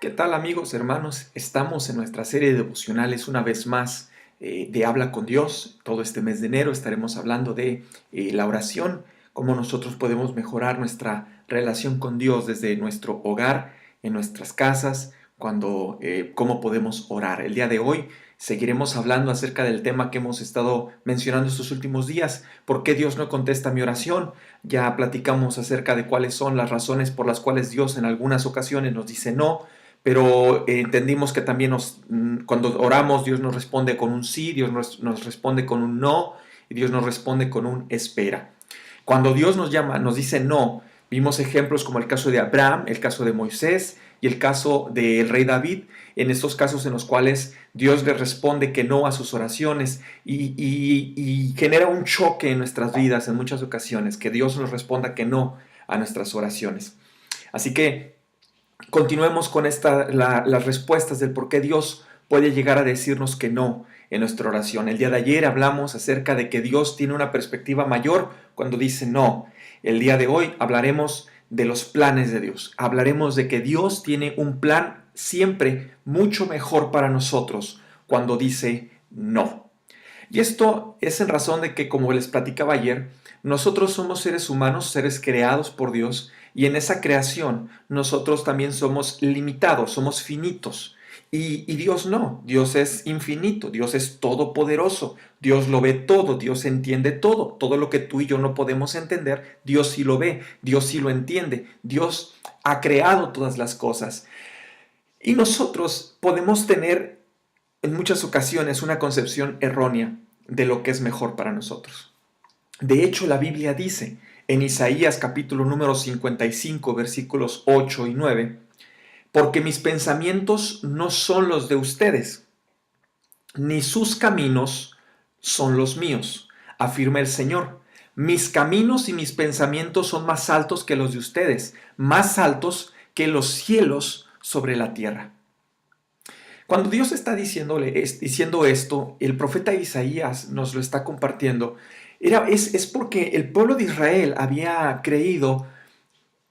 ¿Qué tal amigos, hermanos? Estamos en nuestra serie de devocionales una vez más de Habla con Dios. Todo este mes de enero estaremos hablando de la oración, cómo nosotros podemos mejorar nuestra relación con Dios desde nuestro hogar, en nuestras casas, cómo podemos orar. El día de hoy seguiremos hablando acerca del tema que hemos estado mencionando estos últimos días. ¿Por qué Dios no contesta mi oración? Ya platicamos acerca de cuáles son las razones por las cuales Dios en algunas ocasiones nos dice no, pero entendimos que también cuando oramos Dios nos responde con un sí, Dios nos responde con un no y Dios nos responde con un espera. Cuando Dios nos llama, nos dice no, vimos ejemplos como el caso de Abraham, el caso de Moisés y el caso del rey David, en estos casos en los cuales Dios le responde que no a sus oraciones y genera un choque en nuestras vidas en muchas ocasiones, que Dios nos responda que no a nuestras oraciones. Así que continuemos con las respuestas del por qué Dios puede llegar a decirnos que no en nuestra oración. El día de ayer hablamos acerca de que Dios tiene una perspectiva mayor cuando dice no. El día de hoy hablaremos de los planes de Dios. Hablaremos de que Dios tiene un plan siempre mucho mejor para nosotros cuando dice no. Y esto es en razón de que, como les platicaba ayer, nosotros somos seres humanos, seres creados por Dios, y en esa creación nosotros también somos limitados, somos finitos. Y Dios no, Dios es infinito, Dios es todopoderoso, Dios lo ve todo, Dios entiende todo lo que tú y yo no podemos entender, Dios sí lo ve, Dios sí lo entiende, Dios ha creado todas las cosas. Y nosotros podemos tener en muchas ocasiones una concepción errónea de lo que es mejor para nosotros. De hecho, la Biblia dice en Isaías capítulo número 55, versículos 8 y 9, porque mis pensamientos no son los de ustedes, ni sus caminos son los míos, afirma el Señor. Mis caminos y mis pensamientos son más altos que los de ustedes, más altos que los cielos sobre la tierra. Cuando Dios está diciendo esto, el profeta Isaías nos lo está compartiendo, es porque el pueblo de Israel había creído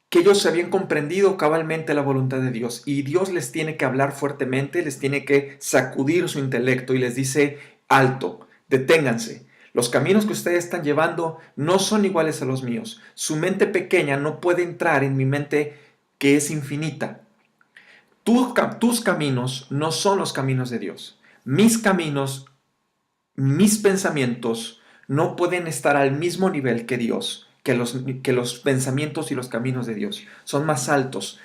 que ellos habían comprendido cabalmente la voluntad de Dios y Dios les tiene que hablar fuertemente, les tiene que sacudir su intelecto y les dice, alto, deténganse. Los caminos que ustedes están llevando no son iguales a los míos. Su mente pequeña no puede entrar en mi mente que es infinita. Tus caminos no son los caminos de Dios. Mis caminos, mis pensamientos no pueden estar al mismo nivel que Dios, que los pensamientos y los caminos de Dios. Son más altos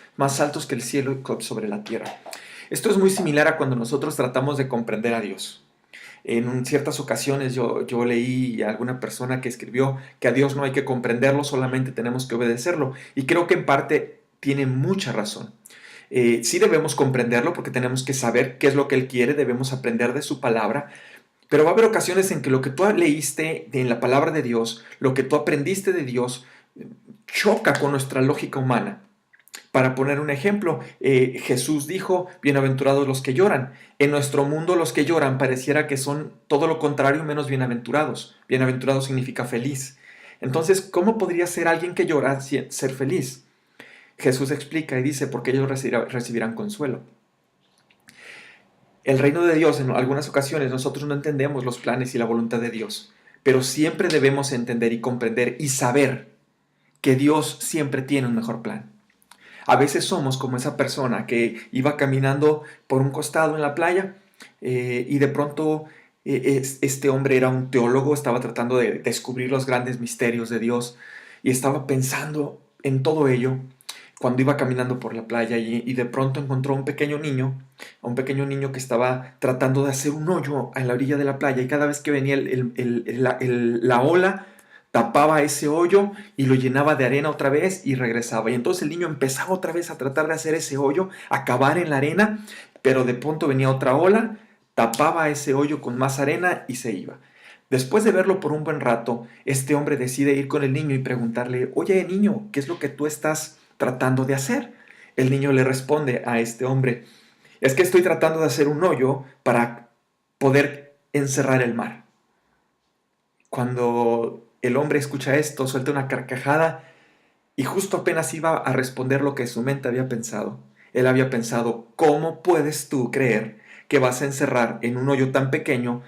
que el cielo sobre la tierra. Esto es muy similar a cuando nosotros tratamos de comprender a Dios. En ciertas ocasiones yo leí a alguna persona que escribió que a Dios no hay que comprenderlo, solamente tenemos que obedecerlo. Y creo que en parte tiene mucha razón. Sí debemos comprenderlo porque tenemos que saber qué es lo que Él quiere, debemos aprender de su palabra, pero va a haber ocasiones en que lo que tú leíste en la palabra de Dios, lo que tú aprendiste de Dios, choca con nuestra lógica humana. Para poner un ejemplo, Jesús dijo, bienaventurados los que lloran. En nuestro mundo los que lloran pareciera que son todo lo contrario menos bienaventurados. Bienaventurado significa feliz. Entonces, ¿cómo podría ser alguien que llora ser feliz? Jesús explica y dice, porque ellos recibirán consuelo. El reino de Dios, en algunas ocasiones nosotros no entendemos los planes y la voluntad de Dios, pero siempre debemos entender y comprender y saber que Dios siempre tiene un mejor plan. A veces somos como esa persona que iba caminando por un costado en la playa y de pronto este hombre era un teólogo, estaba tratando de descubrir los grandes misterios de Dios y estaba pensando en todo ello cuando iba caminando por la playa y de pronto encontró a un pequeño niño que estaba tratando de hacer un hoyo en la orilla de la playa y cada vez que venía la ola, tapaba ese hoyo y lo llenaba de arena otra vez y regresaba. Y entonces el niño empezaba otra vez a tratar de hacer ese hoyo, a cavar en la arena, pero de pronto venía otra ola, tapaba ese hoyo con más arena y se iba. Después de verlo por un buen rato, este hombre decide ir con el niño y preguntarle, oye niño, ¿qué es lo que tú estás tratando de hacer? El niño le responde a este hombre, es que estoy tratando de hacer un hoyo para poder encerrar el mar. Cuando el hombre escucha esto, suelta una carcajada y justo apenas iba a responder lo que su mente había pensado. Él había pensado, ¿cómo puedes tú creer que vas a encerrar en un hoyo tan pequeño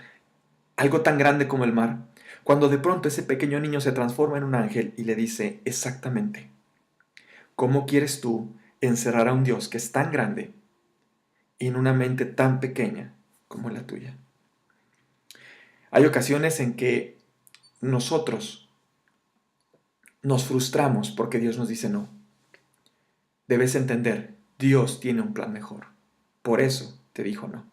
algo tan grande como el mar? Cuando de pronto ese pequeño niño se transforma en un ángel y le dice, exactamente, ¿cómo quieres tú encerrar a un Dios que es tan grande en una mente tan pequeña como la tuya? Hay ocasiones en que nosotros nos frustramos porque Dios nos dice no. Debes entender, Dios tiene un plan mejor. Por eso te dijo no.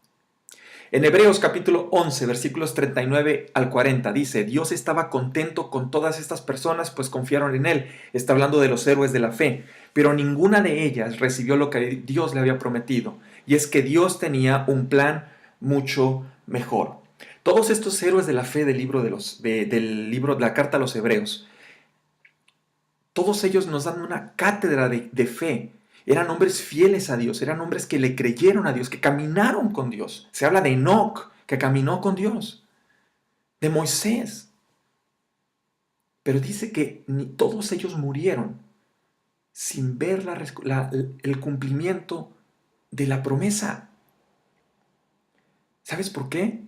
En Hebreos capítulo 11, versículos 39 al 40 dice, Dios estaba contento con todas estas personas, pues confiaron en Él. Está hablando de los héroes de la fe, pero ninguna de ellas recibió lo que Dios le había prometido. Y es que Dios tenía un plan mucho mejor. Todos estos héroes de la fe del libro del libro de la carta a los Hebreos, todos ellos nos dan una cátedra de fe. Eran hombres fieles a Dios, eran hombres que le creyeron a Dios, que caminaron con Dios. Se habla de Enoc, que caminó con Dios, de Moisés. Pero dice que todos ellos murieron sin ver el cumplimiento de la promesa. ¿Sabes por qué?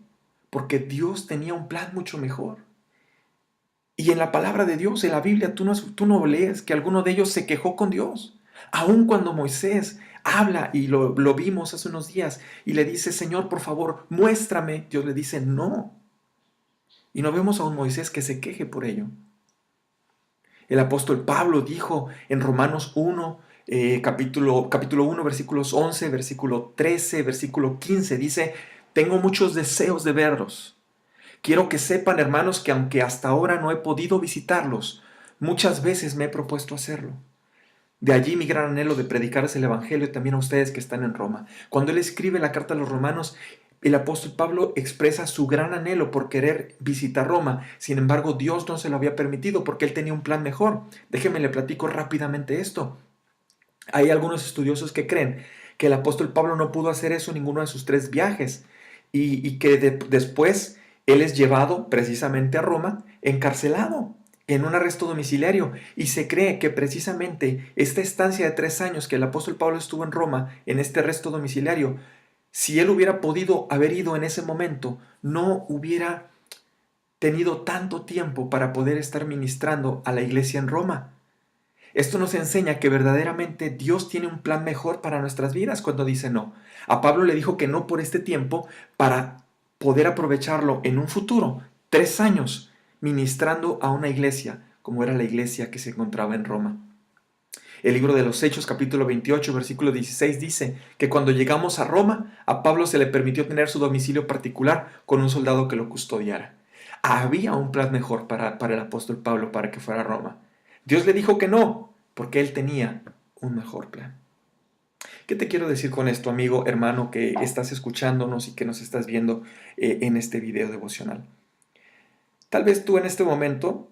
Porque Dios tenía un plan mucho mejor. Y en la palabra de Dios, en la Biblia, tú no lees que alguno de ellos se quejó con Dios. Aun cuando Moisés habla, y lo vimos hace unos días, y le dice, Señor, por favor, muéstrame. Dios le dice, no. Y no vemos a un Moisés que se queje por ello. El apóstol Pablo dijo en Romanos 1, capítulo 1, versículos 11, versículo 13, versículo 15, dice, tengo muchos deseos de verlos. Quiero que sepan, hermanos, que aunque hasta ahora no he podido visitarlos, muchas veces me he propuesto hacerlo. De allí mi gran anhelo de predicarles el Evangelio también a ustedes que están en Roma. Cuando él escribe la carta a los romanos, el apóstol Pablo expresa su gran anhelo por querer visitar Roma. Sin embargo, Dios no se lo había permitido porque él tenía un plan mejor. Déjenme le platico rápidamente esto. Hay algunos estudiosos que creen que el apóstol Pablo no pudo hacer eso en ninguno de sus 3 viajes y que después él es llevado precisamente a Roma encarcelado en un arresto domiciliario, y se cree que precisamente esta estancia de 3 años que el apóstol Pablo estuvo en Roma en este arresto domiciliario, si él hubiera podido haber ido en ese momento, no hubiera tenido tanto tiempo para poder estar ministrando a la iglesia en Roma. Esto nos enseña que verdaderamente Dios tiene un plan mejor para nuestras vidas cuando dice no. A Pablo le dijo que no por este tiempo para poder aprovecharlo en un futuro, 3 años, ministrando a una iglesia como era la iglesia que se encontraba en Roma. El libro de los Hechos, capítulo 28, versículo 16, dice que cuando llegamos a Roma, a Pablo se le permitió tener su domicilio particular con un soldado que lo custodiara. Había un plan mejor para el apóstol Pablo para que fuera a Roma. Dios le dijo que no, porque él tenía un mejor plan. ¿Qué te quiero decir con esto, amigo, hermano, que estás escuchándonos y que nos estás viendo en este video devocional? Tal vez tú en este momento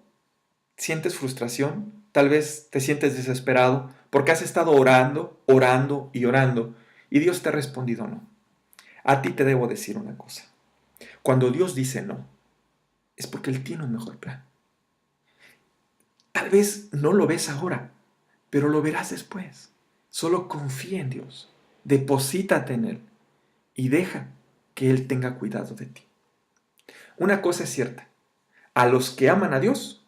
sientes frustración, tal vez te sientes desesperado porque has estado orando, orando y orando y Dios te ha respondido no. A ti te debo decir una cosa. Cuando Dios dice no, es porque Él tiene un mejor plan. Tal vez no lo ves ahora, pero lo verás después. Solo confía en Dios, deposítate en Él y deja que Él tenga cuidado de ti. Una cosa es cierta, a los que aman a Dios,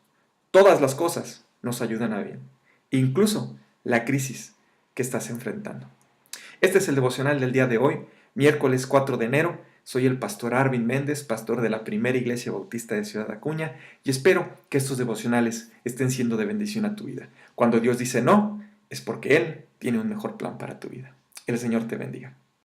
todas las cosas nos ayudan a bien, incluso la crisis que estás enfrentando. Este es el devocional del día de hoy, miércoles 4 de enero. Soy el pastor Arvin Méndez, pastor de la Primera Iglesia Bautista de Ciudad Acuña, y espero que estos devocionales estén siendo de bendición a tu vida. Cuando Dios dice no, es porque Él tiene un mejor plan para tu vida. El Señor te bendiga.